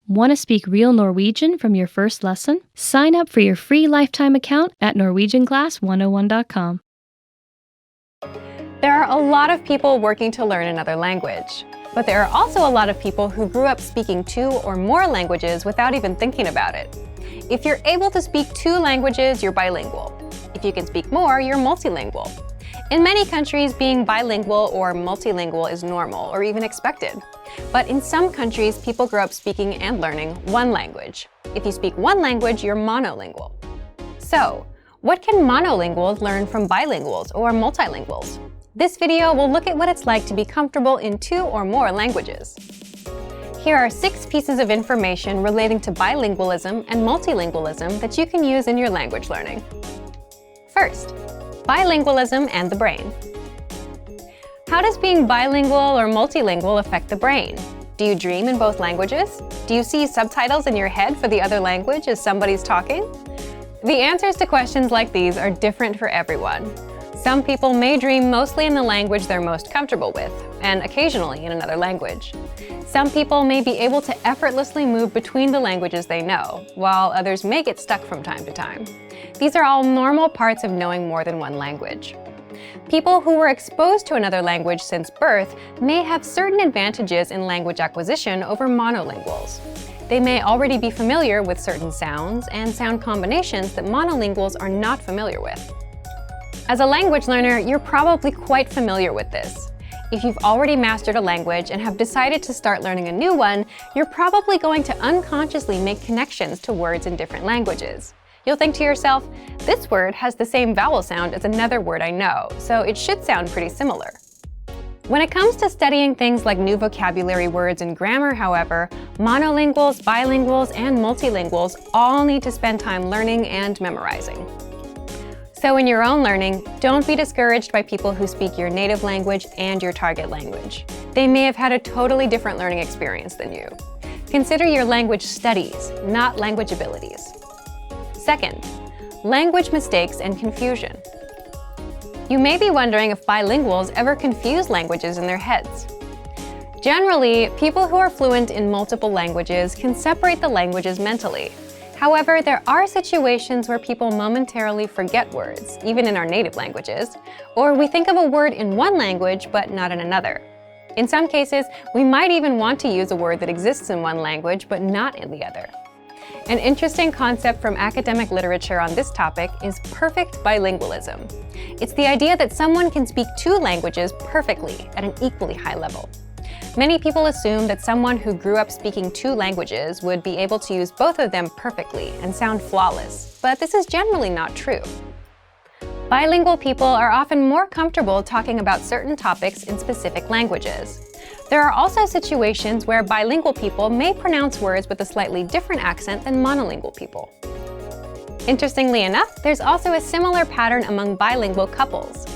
Want to speak real Norwegian from your first lesson? Sign up for your free lifetime account at norwegianclass101.com. There are a lot of people working to learn another language, but there are also a lot of people who grew up speaking 2 or more languages without even thinking about it. If you're able to speak 2 languages, you're bilingual. If you can speak more, you're multilingual. In many countries, being bilingual or multilingual is normal or even expected. But in some countries, people grow up speaking and learning 1 language. If you speak 1 language, you're monolingual. So, what can monolinguals learn from bilinguals or multilinguals? This video will look at what it's like to be comfortable in 2 or more languages. Here are 6 pieces of information relating to bilingualism and multilingualism that you can use in your language learning. First, bilingualism and the brain. How does being bilingual or multilingual affect the brain? Do you dream in both languages? Do you see subtitles in your head for the other language as somebody's talking? The answers to questions like these are different for everyone. Some people may dream mostly in the language they're most comfortable with, and occasionally in another language. Some people may be able to effortlessly move between the languages they know, while others may get stuck from time to time. These are all normal parts of knowing more than 1 language. People who were exposed to another language since birth may have certain advantages in language acquisition over monolinguals. They may already be familiar with certain sounds and sound combinations that monolinguals are not familiar with. As a language learner, you're probably quite familiar with this. If you've already mastered a language and have decided to start learning a new one, you're probably going to unconsciously make connections to words in different languages. You'll think to yourself, this word has the same vowel sound as another word I know, so it should sound pretty similar. When it comes to studying things like new vocabulary words and grammar, however, monolinguals, bilinguals, and multilinguals all need to spend time learning and memorizing. So in your own learning, don't be discouraged by people who speak your native language and your target language. They may have had a totally different learning experience than you. Consider your language studies, not language abilities. Second, language mistakes and confusion. You may be wondering if bilinguals ever confuse languages in their heads. Generally, people who are fluent in multiple languages can separate the languages mentally. However, there are situations where people momentarily forget words, even in our native languages, or we think of a word in one language but not in another. In some cases, we might even want to use a word that exists in one language but not in the other. An interesting concept from academic literature on this topic is perfect bilingualism. It's the idea that someone can speak 2 languages perfectly at an equally high level. Many people assume that someone who grew up speaking 2 languages would be able to use both of them perfectly and sound flawless, but this is generally not true. Bilingual people are often more comfortable talking about certain topics in specific languages. There are also situations where bilingual people may pronounce words with a slightly different accent than monolingual people. Interestingly enough, there's also a similar pattern among bilingual couples.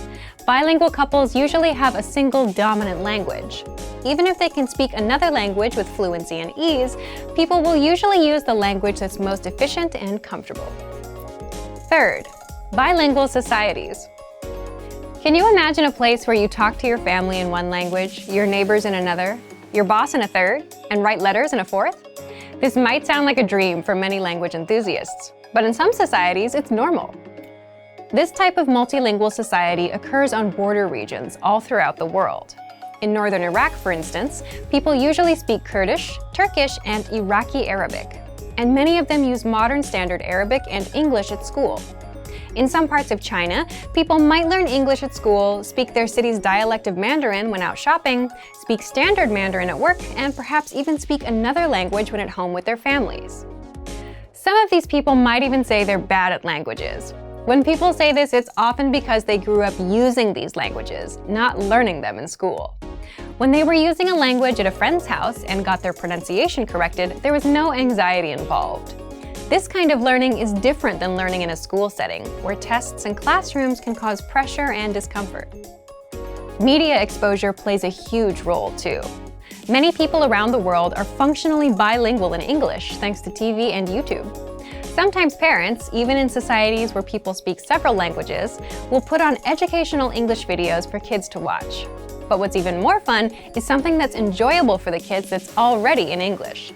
Bilingual couples usually have a single dominant language. Even if they can speak another language with fluency and ease, people will usually use the language that's most efficient and comfortable. Third, bilingual societies. Can you imagine a place where you talk to your family in one language, your neighbors in another, your boss in a third, and write letters in a fourth? This might sound like a dream for many language enthusiasts, but in some societies, it's normal. This type of multilingual society occurs on border regions all throughout the world. In northern Iraq, for instance, people usually speak Kurdish, Turkish, and Iraqi Arabic, and many of them use modern standard Arabic and English at school. In some parts of China, people might learn English at school, speak their city's dialect of Mandarin when out shopping, speak standard Mandarin at work, and perhaps even speak another language when at home with their families. Some of these people might even say they're bad at languages. When people say this, it's often because they grew up using these languages, not learning them in school. When they were using a language at a friend's house and got their pronunciation corrected, there was no anxiety involved. This kind of learning is different than learning in a school setting, where tests and classrooms can cause pressure and discomfort. Media exposure plays a huge role too. Many people around the world are functionally bilingual in English thanks to TV and YouTube. Sometimes parents, even in societies where people speak several languages, will put on educational English videos for kids to watch. But what's even more fun is something that's enjoyable for the kids that's already in English.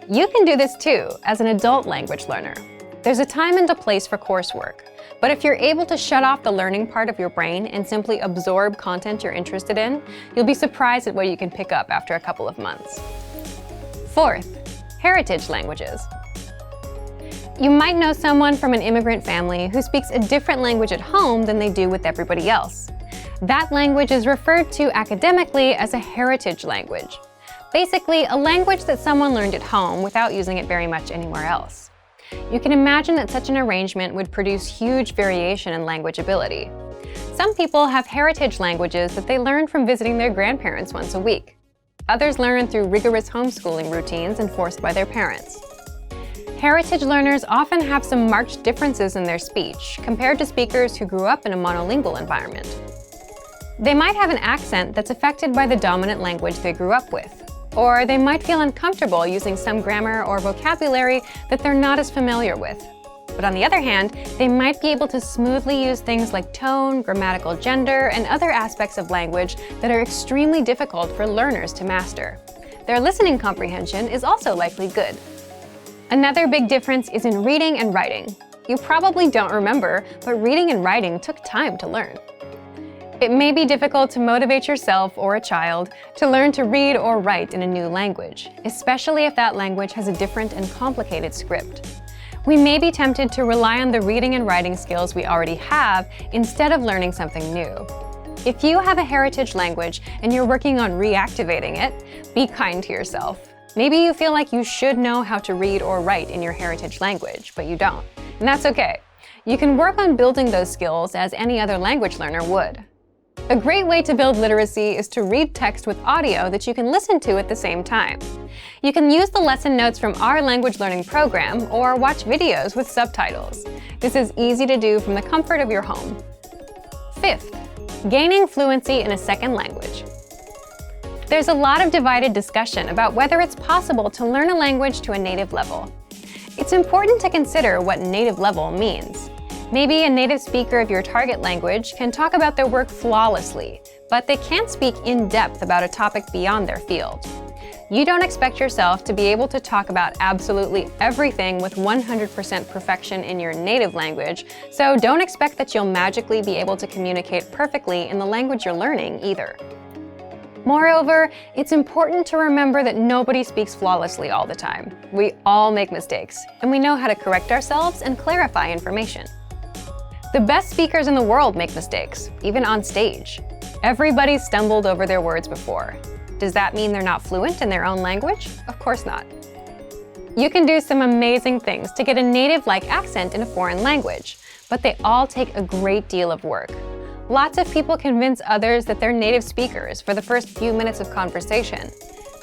You can do this too as an adult language learner. There's a time and a place for coursework, but if you're able to shut off the learning part of your brain and simply absorb content you're interested in, you'll be surprised at what you can pick up after a couple of months. Fourth, heritage languages. You might know someone from an immigrant family who speaks a different language at home than they do with everybody else. That language is referred to academically as a heritage language. Basically, a language that someone learned at home without using it very much anywhere else. You can imagine that such an arrangement would produce huge variation in language ability. Some people have heritage languages that they learn from visiting their grandparents once a week. Others learn through rigorous homeschooling routines enforced by their parents. Heritage learners often have some marked differences in their speech compared to speakers who grew up in a monolingual environment. They might have an accent that's affected by the dominant language they grew up with, or they might feel uncomfortable using some grammar or vocabulary that they're not as familiar with. But on the other hand, they might be able to smoothly use things like tone, grammatical gender, and other aspects of language that are extremely difficult for learners to master. Their listening comprehension is also likely good. Another big difference is in reading and writing. You probably don't remember, but reading and writing took time to learn. It may be difficult to motivate yourself or a child to learn to read or write in a new language, especially if that language has a different and complicated script. We may be tempted to rely on the reading and writing skills we already have instead of learning something new. If you have a heritage language and you're working on reactivating it, be kind to yourself. Maybe you feel like you should know how to read or write in your heritage language, but you don't. And that's okay. You can work on building those skills as any other language learner would. A great way to build literacy is to read text with audio that you can listen to at the same time. You can use the lesson notes from our language learning program or watch videos with subtitles. This is easy to do from the comfort of your home. Fifth, gaining fluency in a second language. There's a lot of divided discussion about whether it's possible to learn a language to a native level. It's important to consider what native level means. Maybe a native speaker of your target language can talk about their work flawlessly, but they can't speak in depth about a topic beyond their field. You don't expect yourself to be able to talk about absolutely everything with 100% perfection in your native language, so don't expect that you'll magically be able to communicate perfectly in the language you're learning either. Moreover, it's important to remember that nobody speaks flawlessly all the time. We all make mistakes, and we know how to correct ourselves and clarify information. The best speakers in the world make mistakes, even on stage. Everybody's stumbled over their words before. Does that mean they're not fluent in their own language? Of course not. You can do some amazing things to get a native-like accent in a foreign language, but they all take a great deal of work. Lots of people convince others that they're native speakers for the first few minutes of conversation.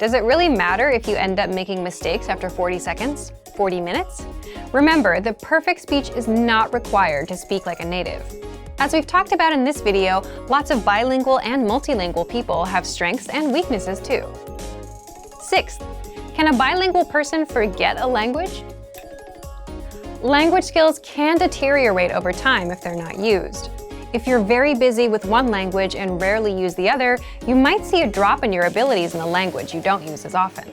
Does it really matter if you end up making mistakes after 40 seconds? 40 minutes? Remember, the perfect speech is not required to speak like a native. As we've talked about in this video, lots of bilingual and multilingual people have strengths and weaknesses too. Sixth, can a bilingual person forget a language? Language skills can deteriorate over time if they're not used. If you're very busy with one language and rarely use the other, you might see a drop in your abilities in the language you don't use as often.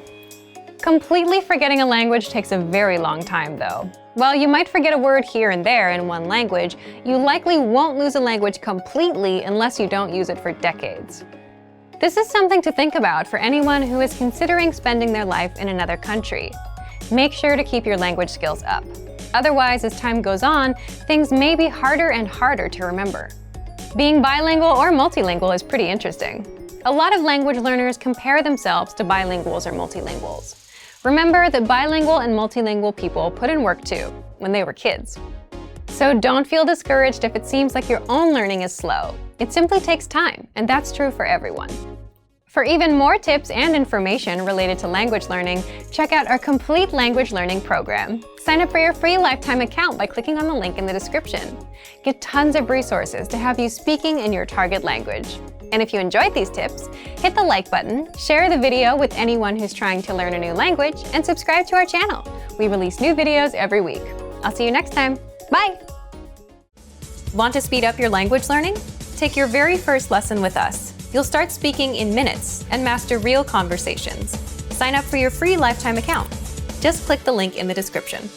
Completely forgetting a language takes a very long time, though. While you might forget a word here and there in one language, you likely won't lose a language completely unless you don't use it for decades. This is something to think about for anyone who is considering spending their life in another country. Make sure to keep your language skills up. Otherwise, as time goes on, things may be harder and harder to remember. Being bilingual or multilingual is pretty interesting. A lot of language learners compare themselves to bilinguals or multilinguals. Remember that bilingual and multilingual people put in work too, when they were kids. So don't feel discouraged if it seems like your own learning is slow. It simply takes time, and that's true for everyone. For even more tips and information related to language learning, check out our complete language learning program. Sign up for your free lifetime account by clicking on the link in the description. Get tons of resources to have you speaking in your target language. And if you enjoyed these tips, hit the like button, share the video with anyone who's trying to learn a new language, and subscribe to our channel. We release new videos every week. I'll see you next time. Bye! Want to speed up your language learning? Take your very first lesson with us. You'll start speaking in minutes and master real conversations. Sign up for your free lifetime account. just click the link in the description.